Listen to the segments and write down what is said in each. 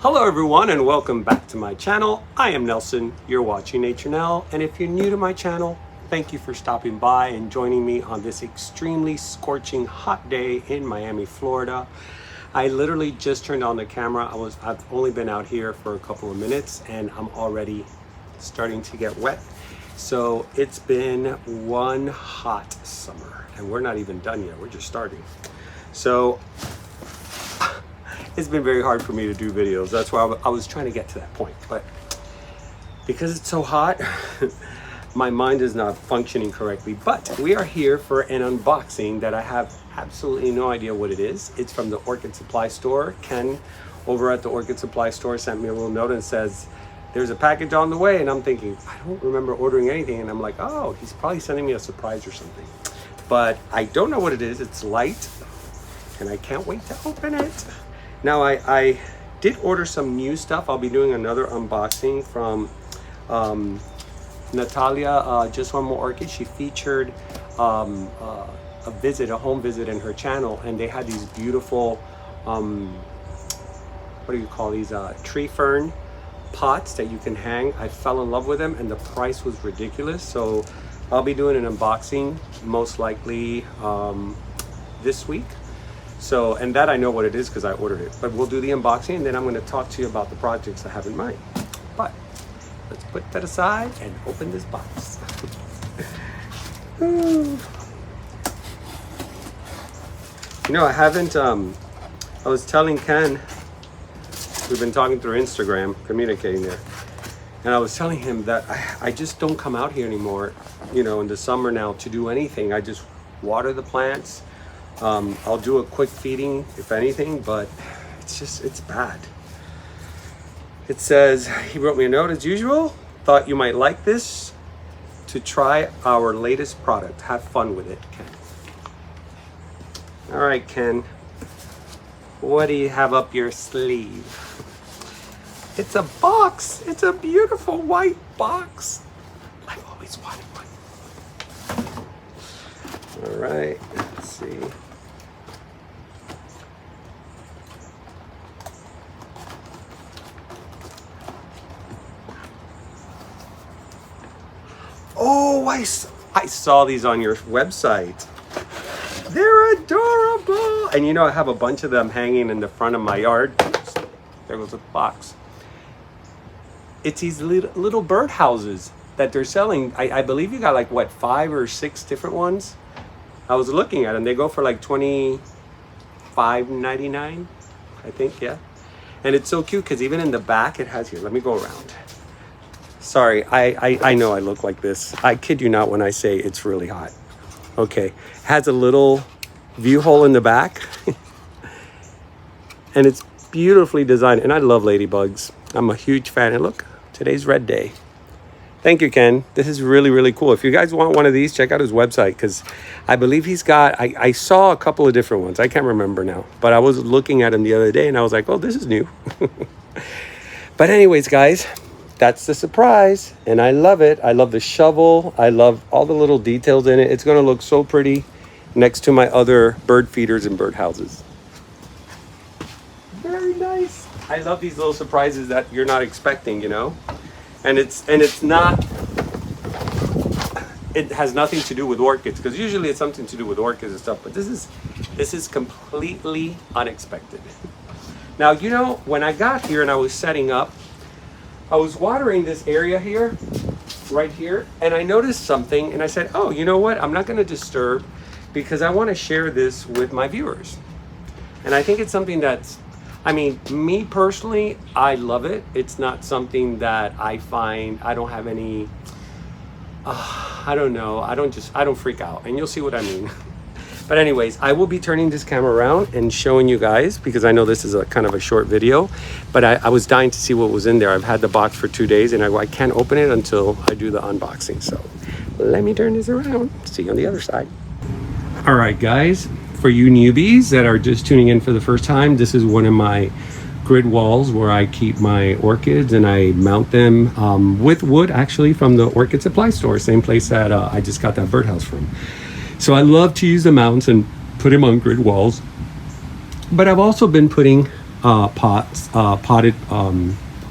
Hello everyone and welcome back to my channel. I am Nelson, you're watching Nature Nell, and if you're new to my channel, thank you for stopping by and joining me on this extremely scorching hot day in Miami, Florida. I literally just turned on the camera. I've only been out here for a couple of minutes and I'm already starting to get wet. So it's been one hot summer and we're not even done yet, we're just starting. So it's been very hard for me to do videos. That's why I was trying to get to that point. But because it's so hot, my mind is not functioning correctly. But we are here for an unboxing that I have absolutely no idea what it is. It's from the Orchid Supply Store. Ken over at the Orchid Supply Store sent me a little note and says, there's a package on the way. And I'm thinking, I don't remember ordering anything. And I'm like, oh, he's probably sending me a surprise or something. But I don't know what it is. It's light and I can't wait to open it. Now I did order some new stuff. I'll be doing another unboxing from Natalia, Just One More Orchid. She featured a home visit in her channel, and they had these beautiful, what do you call these, tree fern pots that you can hang. I fell in love with them and the price was ridiculous. So I'll be doing an unboxing most likely this week. So, and that I know what it is because I ordered it, but we'll do the unboxing and then I'm going to talk to you about the projects I have in mind. But let's put that aside and open this box. You know, I haven't, I was telling Ken, we've been talking through Instagram, communicating there, and I was telling him that I just don't come out here anymore, you know, in the summer now to do anything. I just water the plants. I'll do a quick feeding if anything, but it's bad. It says, he wrote me a note as usual, thought you might like this to try our latest product. Have fun with it, Ken. All right, Ken, what do you have up your sleeve? It's a box. It's a beautiful white box. I've always wanted one. All right, let's see. Oh, I saw these on your website. They're adorable. And you know, I have a bunch of them hanging in the front of my yard. Oops, there goes the box. It's these little bird houses that they're selling. I believe you got like, what, 5 or 6 different ones? I was looking at them. They go for like $25.99, I think, yeah. And it's so cute because even in the back it has, here, let me go around. Sorry, I know I look like this. I kid you not when I say it's really hot. Okay, has a little view hole in the back. And it's beautifully designed. And I love ladybugs. I'm a huge fan. And look, today's red day. Thank you, Ken. This is really, really cool. If you guys want one of these, check out his website because I believe he's got, I saw a couple of different ones. I can't remember now. But I was looking at him the other day and I was like, oh, this is new. But anyways, guys, that's the surprise. And I love it. I love the shovel. I love all the little details in it. It's going to look so pretty next to my other bird feeders and bird houses. Very nice. I love these little surprises that you're not expecting, you know? And it's not, it has nothing to do with orchids because usually it's something to do with orchids and stuff, but this is completely unexpected. Now, you know, when I got here and I was setting up, I was watering this area here, right here, and I noticed something and I said, oh, you know what? I'm not going to disturb because I want to share this with my viewers. And I think it's something that's, I mean, me personally, I love it. It's not something that I find, I don't have any, I don't know. I don't freak out and you'll see what I mean. But anyways, I will be turning this camera around and showing you guys because I know this is a kind of a short video, but I was dying to see what was in there. I've had the box for 2 days and I can't open it until I do the unboxing. So let me turn this around. See you on the other side. All right, guys, for you newbies that are just tuning in for the first time, this is one of my grid walls where I keep my orchids and I mount them with wood actually from the Orchid Supply Store, same place that I just got that birdhouse from. So I love to use the mounts and put them on grid walls. But I've also been putting potted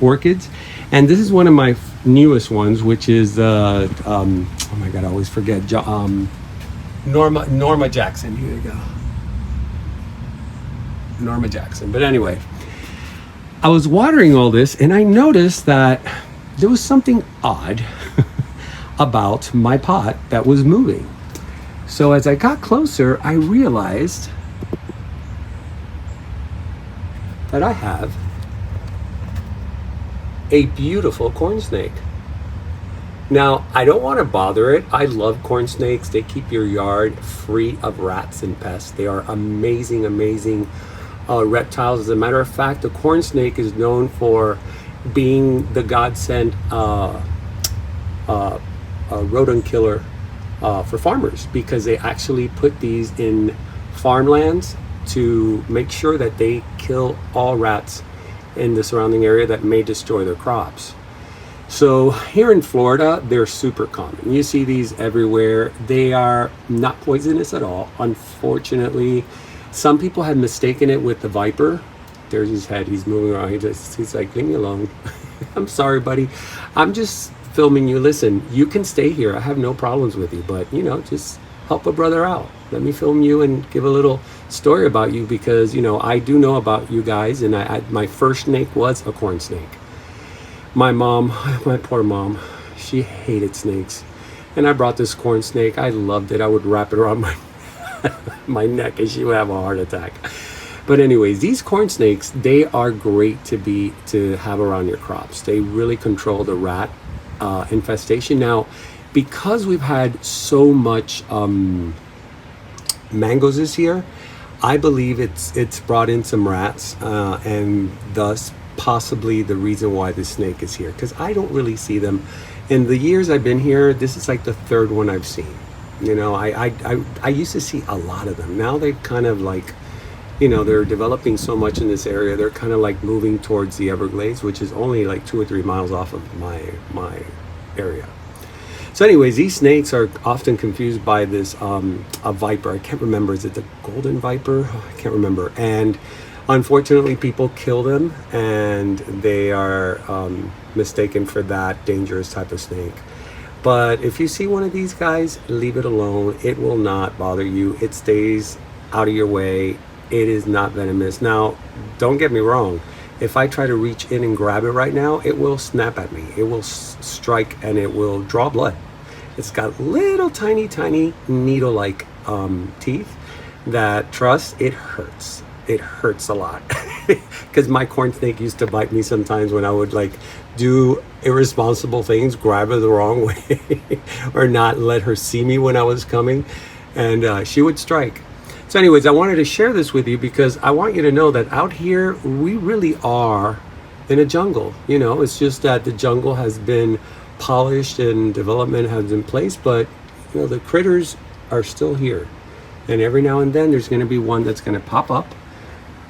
orchids, and this is one of my newest ones, which is oh my god, I always forget. Norma Jackson. Here you go, Norma Jackson. But anyway, I was watering all this, and I noticed that there was something odd about my pot that was moving. So as I got closer, I realized that I have a beautiful corn snake. Now, I don't want to bother it. I love corn snakes. They keep your yard free of rats and pests. They are amazing, amazing reptiles. As a matter of fact, the corn snake is known for being the godsend rodent killer for farmers, because they actually put these in farmlands to make sure that they kill all rats in the surrounding area that may destroy their crops. So here in Florida, they're super common. You see these everywhere. They are not poisonous at all. Unfortunately, some people have mistaken it with the viper. There's his head. He's moving around. He's like, leave me alone. I'm sorry, buddy. I'm just filming you. Listen, you can stay here. I have no problems with you, but you know, just help a brother out. Let me film you and give a little story about you, because you know, I do know about you guys, and my first snake was a corn snake. My mom, my poor mom, she hated snakes, and I brought this corn snake. I loved it. I would wrap it around my my neck, and she would have a heart attack. But anyways, these corn snakes, they are great to have around your crops. They really control the rat infestation. Now, because we've had so much mangoes this year, I believe it's brought in some rats, and thus possibly the reason why the snake is here, because I don't really see them. In the years I've been here, this is like the third one I've seen. You know, I used to see a lot of them. Now they've kind of like, you know, they're developing so much in this area. They're kind of like moving towards the Everglades, which is only like 2 or 3 miles off of my area. So anyways, these snakes are often confused by this a viper. I can't remember, is it the golden viper? I can't remember. And unfortunately, people kill them, and they are mistaken for that dangerous type of snake. But if you see one of these guys, leave it alone. It will not bother you. It stays out of your way. It is not venomous. Now, don't get me wrong. If I try to reach in and grab it right now, it will snap at me. It will strike, and it will draw blood. It's got little tiny needle-like teeth that, trust, it hurts. It hurts a lot. Because my corn snake used to bite me sometimes when I would like do irresponsible things, grab her the wrong way, or not let her see me when I was coming, and she would strike. So anyways, I wanted to share this with you because I want you to know that out here, we really are in a jungle. You know, it's just that the jungle has been polished and development has in place, but you know, the critters are still here. And every now and then there's going to be one that's going to pop up,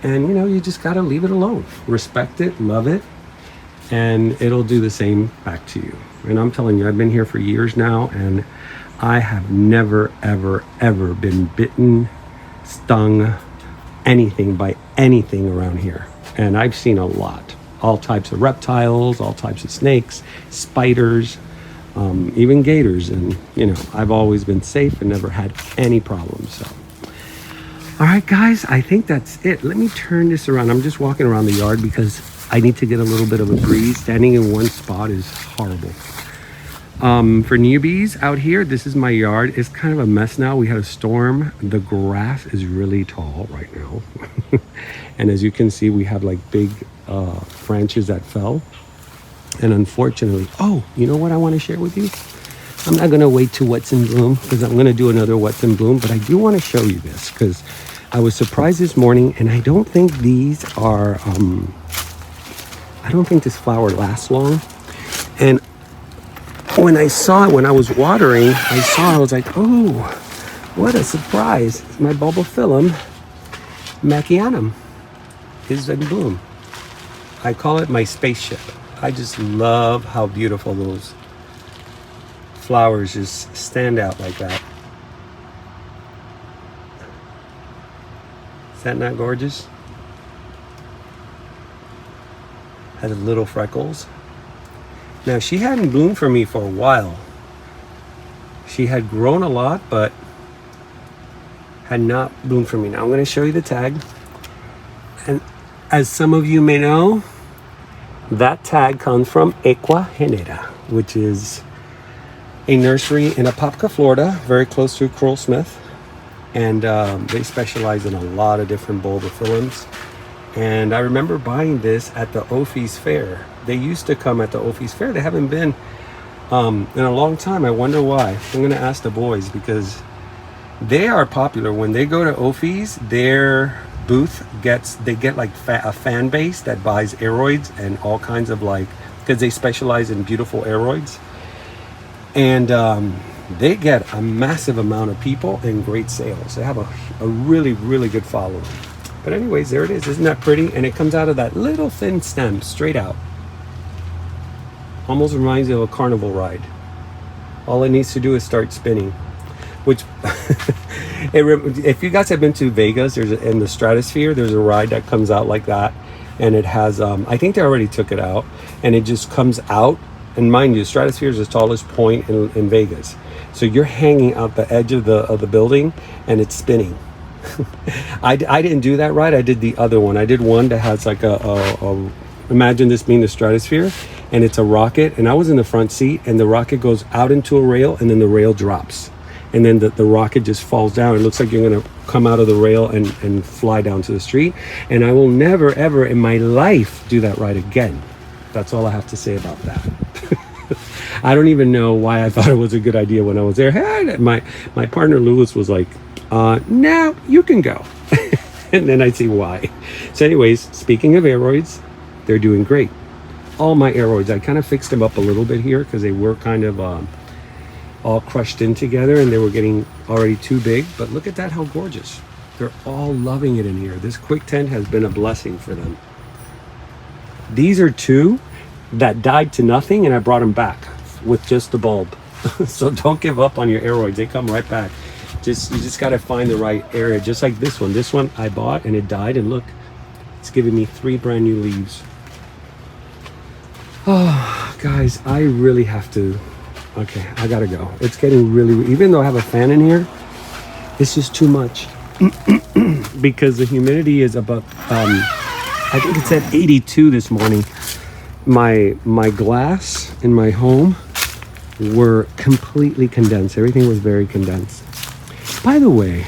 and you know, you just got to leave it alone. Respect it, love it, and it'll do the same back to you. And I'm telling you, I've been here for years now, and I have never, ever, ever been bitten, stung, anything by anything around here. And I've seen a lot. All types of reptiles, all types of snakes, spiders, even gators. And, you know, I've always been safe and never had any problems. So, all right, guys, I think that's it. Let me turn this around. I'm just walking around the yard because I need to get a little bit of a breeze. Standing in one spot is horrible. For newbies out here, this is my yard. It's kind of a mess now. We had a storm. The grass is really tall right now. And as you can see, we have like big branches that fell. And unfortunately, oh, you know what I want to share with you? I'm not going to wait to What's in Bloom because I'm going to do another What's in Bloom, but I do want to show you this because I was surprised this morning, and I don't think these are, I don't think this flower lasts long. And when I saw it, when I was watering, I was like, oh, what a surprise. My Bulbophyllum Macchianum is in bloom. I call it my spaceship. I just love how beautiful those flowers just stand out like that. Is that not gorgeous? has little freckles. Now she hadn't bloomed for me for a while. She had grown a lot, but had not bloomed for me. Now I'm going to show you the tag. And as some of you may know, that tag comes from Equa Genera, which is a nursery in Apopka, Florida, very close to Crowell Smith. And they specialize in a lot of different Bulbophyllums. And I remember buying this at the Ophies Fair. They used to come at the Ophies Fair. They haven't been in a long time. I wonder why. I'm going to ask the boys, because they are popular. When they go to Ophies, their booth they get like a fan base that buys aroids and all kinds of, like, because they specialize in beautiful aroids. And they get a massive amount of people and great sales. They have a really, really good following. But anyways, there it is. Isn't that pretty? And it comes out of that little thin stem, straight out. Almost reminds me of a carnival ride. All it needs to do is start spinning. Which, if you guys have been to Vegas, in the Stratosphere, there's a ride that comes out like that. And it has, I think they already took it out. And it just comes out. And mind you, Stratosphere is the tallest point in Vegas. So you're hanging out the edge of the building, and it's spinning. I didn't do that ride. I did the other one. I did one that has like imagine this being the Stratosphere, and it's a rocket, and I was in the front seat, and the rocket goes out into a rail, and then the rail drops, and then the rocket just falls down. It looks like you're gonna come out of the rail and fly down to the street. And I will never ever in my life do that ride again. That's all I have to say about that. I don't even know why I thought it was a good idea when I was there. Hey, my partner Lewis was like, now you can go. And then I see why. So anyways, speaking of aroids, they're doing great. All my aroids, I kind of fixed them up a little bit here because they were kind of all crushed in together, and they were getting already too big. But look at that, how gorgeous. They're all loving it in here. This Quicktent has been a blessing for them. These are two that died to nothing, and I brought them back with just the bulb. So don't give up on your aroids. They come right back. You just got to find the right area, just like this one. This one I bought and it died, and look, it's giving me 3 brand new leaves. Oh, guys, I really have to. Okay, I gotta go. It's getting really, even though I have a fan in here, it's just too much. Because the humidity is about, I think it's at 82 this morning. My glass in my home were completely condensed. Everything was very condensed. By the way,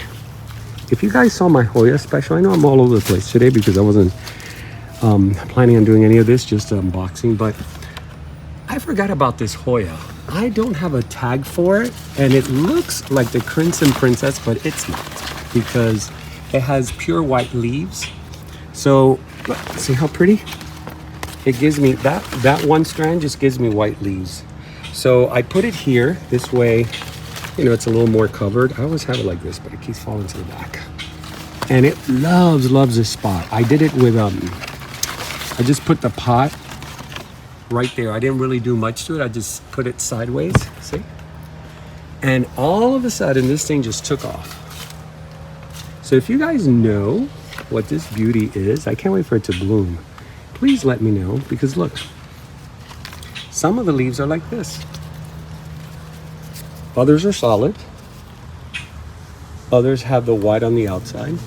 if you guys saw my Hoya special, I know I'm all over the place today because I wasn't planning on doing any of this, just unboxing, but I forgot about this Hoya. I don't have a tag for it, and it looks like the Crimson Princess, but it's not, because it has pure white leaves. So see how pretty? It gives me that one strand just gives me white leaves. So I put it here this way. You know, it's a little more covered. I always have it like this, but it keeps falling to the back. And it loves this spot. I did it with, I just put the pot right there. I didn't really do much to it. I just put it sideways, see? And all of a sudden, this thing just took off. So if you guys know what this beauty is, I can't wait for it to bloom. Please let me know, because look, some of the leaves are like this. Others are solid. Others have the white on the outside.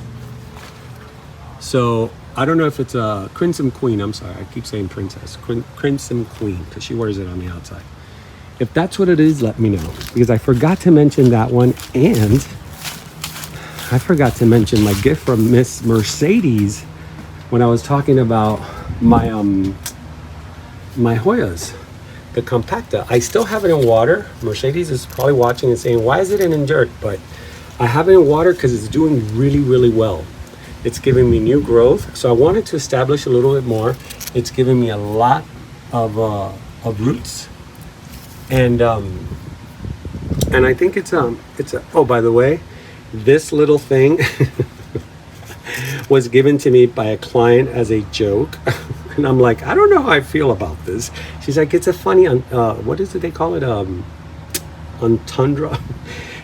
So I don't know if it's a Crimson Queen. I'm sorry, I keep saying princess. Crimson Queen, because she wears it on the outside. If that's what it is, let me know, because I forgot to mention that one, and I forgot to mention my gift from Miss Mercedes when I was talking about my my Hoyas. The compacta, I still have it in water. Mercedes is probably watching and saying, why is it in dirt? But I have it in water because it's doing really well. It's giving me new growth, so I wanted to establish a little bit more. It's giving me a lot of roots, and I think it's a, oh, by the way, this little thing was given to me by a client as a joke. And I'm like, I don't know how I feel about this. She's like, it's a funny, what is it they call it? On tundra.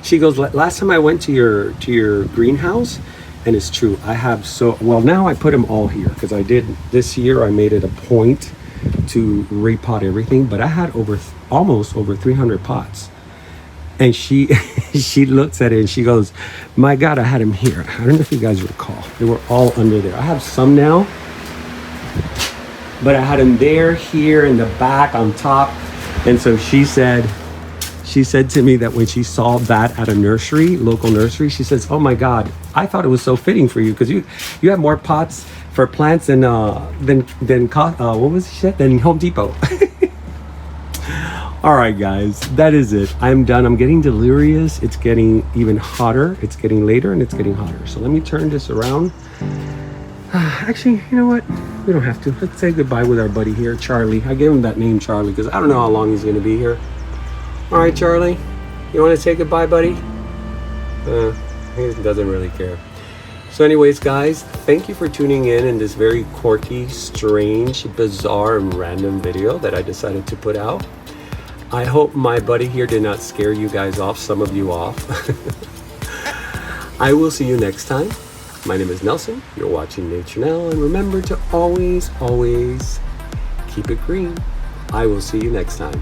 She goes, last time I went to your greenhouse, and it's true, I have, so, well, now I put them all here, because I did, this year I made it a point to repot everything, but I had almost over 300 pots. And she she looks at it and she goes, my God, I had them here. I don't know if you guys recall. They were all under there. I have some now, but I had them there, here, in the back, on top. And so she said to me that when she saw that at a nursery, local nursery, she says, oh my God, I thought it was so fitting for you because you have more pots for plants than what was she said? Than Home Depot. All right, guys, that is it. I'm done. I'm getting delirious. It's getting even hotter. It's getting later and it's getting hotter. So let me turn this around. Actually, you know what? We don't have to. Let's say goodbye with our buddy here, Charlie. I gave him that name, Charlie, because I don't know how long he's going to be here. All right, Charlie, you want to say goodbye, buddy? He doesn't really care. So anyways, guys, thank you for tuning in this very quirky, strange, bizarre, and random video that I decided to put out. I hope my buddy here did not scare you guys off, some of you off. I will see you next time. My name is Nelson. You're watching Nature Now, and remember to always, always keep it green. I will see you next time.